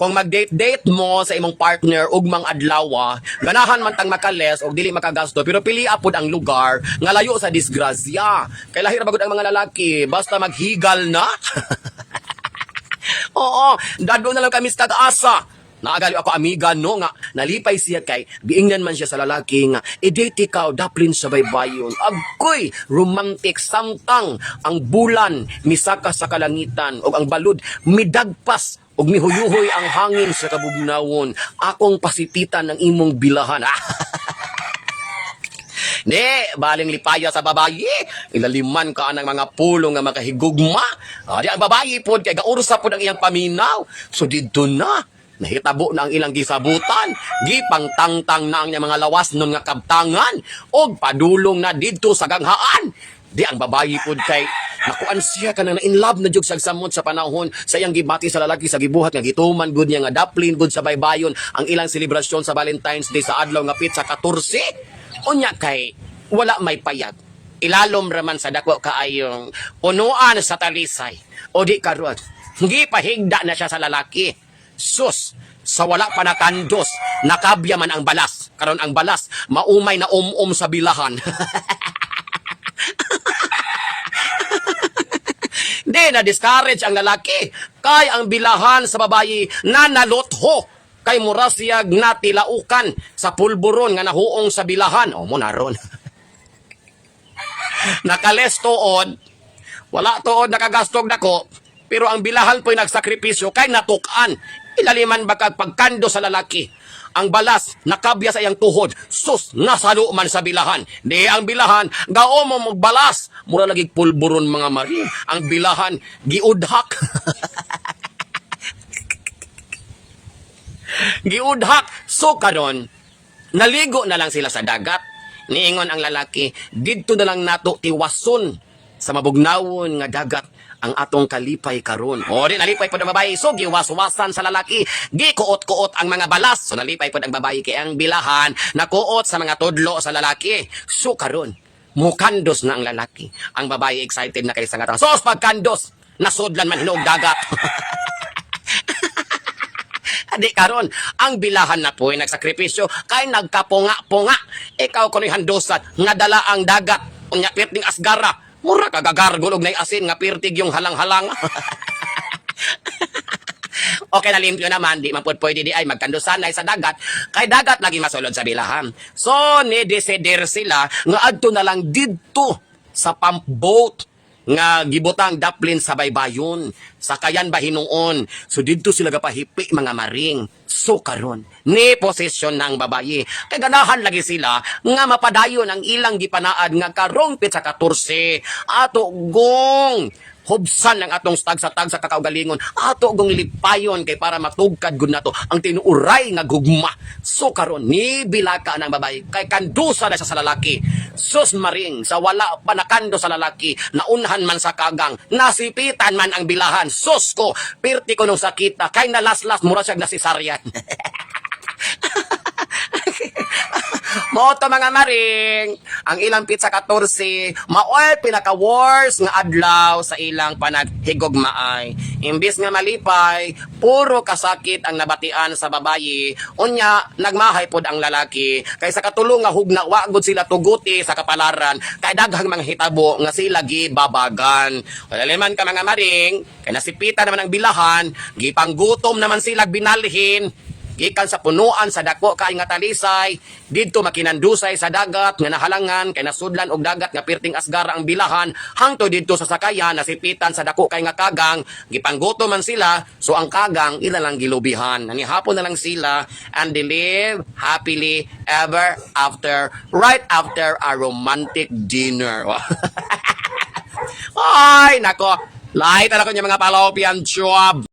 kung mag-date-date mo sa imong partner ug mang adlaw, ganahan man tang makales og dili makagasto pero pili apod ang lugar nga layo sa disgrasya. Kay lahir bagod ang mga lalaki basta maghigal na. Oo, dado na lang kami sa tag-asa. Naagali ako amiga no nga nalipay siya kay giingnan man siya sa lalaki nga i-date ikaw daplin sa baybayon. Agoy romantic samtang ang bulan misaka sa kalangitan ug ang balud midagpas ug mihuyuhoy ang hangin sa kabugnawon. Akong pasititan ng imong bilahan. Ne, baling lipaya sa babayi. Ilaliman ka ng mga pulo nga makahigugma. Di ang babayi pod kay gaursa pod ang iyang paminaw. So didto na. Nahitabo na ang ilang gisabutan. Gipangtangtang na ang mga lawas nun nga kabtangan. Og padulong na didto sa ganghaan. Di ang babayi pod kay nakuan siya ka na in love na jug sa samot sa panahon sa iyang gibati sa lalaki sa gibuhat nga gituman gud niya nga daplin gud sa baybayon ang ilang selebrasyon sa Valentine's Day sa adlaw nga pizza 14. Unya kay wala may payag. Ilalom raman sa dako kaayong punuan sa talisay. O di karon, gipahigda na siya sa lalaki. Sus, sa wala pa nakandos, nakabya man ang balas. Karon ang balas, maumay na sa bilahan. Di na discourage ang lalaki. Kay ang bilahan sa babayi na nalotho. Kay mura siya natilaukan sa pulburon nga nahuong sa bilahan. O mo naron. Nakales tuod. Wala tuod nakagastog nako. Pero ang bilahan po'y nagsakripisyo kay natukan. Ilaliman baka pagkando sa lalaki. Ang balas, nakabya sa iyang tuhod. Sus, nasalo man sa bilahan. Di ang bilahan, gao mo magbalas. Mura lagi pulburon mga mari. Ang bilahan, giudhak. Giudhak. So karon, naligo na lang sila sa dagat. Niingon ang lalaki, didto na lang nato tiwason sa mabugnawon nga dagat ang atong kalipay karon. O di nalipay pod ang babae so giwas-wasan sa lalaki. Gikuot-kuot ang mga balas. So nalipay pod ang babae kay ang bilahan nakuot sa mga tudlo sa lalaki. So karon mukandos na ang lalaki. Ang babae excited na kay sa nga sos pagkandos nasudlan man hinog dagat. Adi karon ang bilahan na po'y nagsakripisyo kay nagkapunga-punga. Ikaw kuno'y handosat nga dala ang dagat. Unya pirting asgara. Mura kagagargol og nay asin nga pirtig yung halang-halang. Okay na limpyo naman, di man pud pwede di ay magkandusan ay sa dagat. Kay dagat lagi masulod sa bilahan. So ni decider sila nga adto na lang didto sa pump boat nga gibutang daplin sa baybayon. Sakayan ba hinuon? So didto sila gapahipi mga maring. So karon ni posisyon ng babayi. Kay ganahan lagi sila nga mapadayon ang ilang gipanaad nga karong pizza 14. Ato gong hubsan ng atong stag sa kakaugalingon. Ato gong lipayon kay para matugkad gud nato ang tinuuray nga gugma. So karon ni bilaka ng babayi kay kandusa na siya sa lalaki. Sus maring sa wala pa nakando sa lalaki, naunhan man sa kagang, nasipitan man ang bilahan. Sus ko, pirti ko nung sakita kay nalaslas mura siya nasisaryan. Moto mga maring, ang ilang pizza 14, maoy pinaka-worst nga adlaw sa ilang panaghigugmaay. Imbis nga malipay, puro kasakit ang nabatian sa babayi. Unya, nagmahay pod ang lalaki. Kay sa katulong nga hugna, wagod sila tuguti sa kapalaran. Kay daghang mga hitabo nga sila gibabagan. Walaliman ka mga maring, kay nasipita naman ang bilahan, gipanggutom naman sila binalhin. Gikan sa punuan sa dako kay nga talisay, didto makinandusay sa dagat nga nahalangan kay nasudlan og dagat nga pirting asgara ang bilahan hangtod didto sa sakayan nasipitan sa dako kay nga kagang, gipangguto man sila so ang kagang ila lang gilubihan. Nanihapon na lang sila and they live happily ever after right after a romantic dinner. Ay nako, light na ko yung mga palopian job.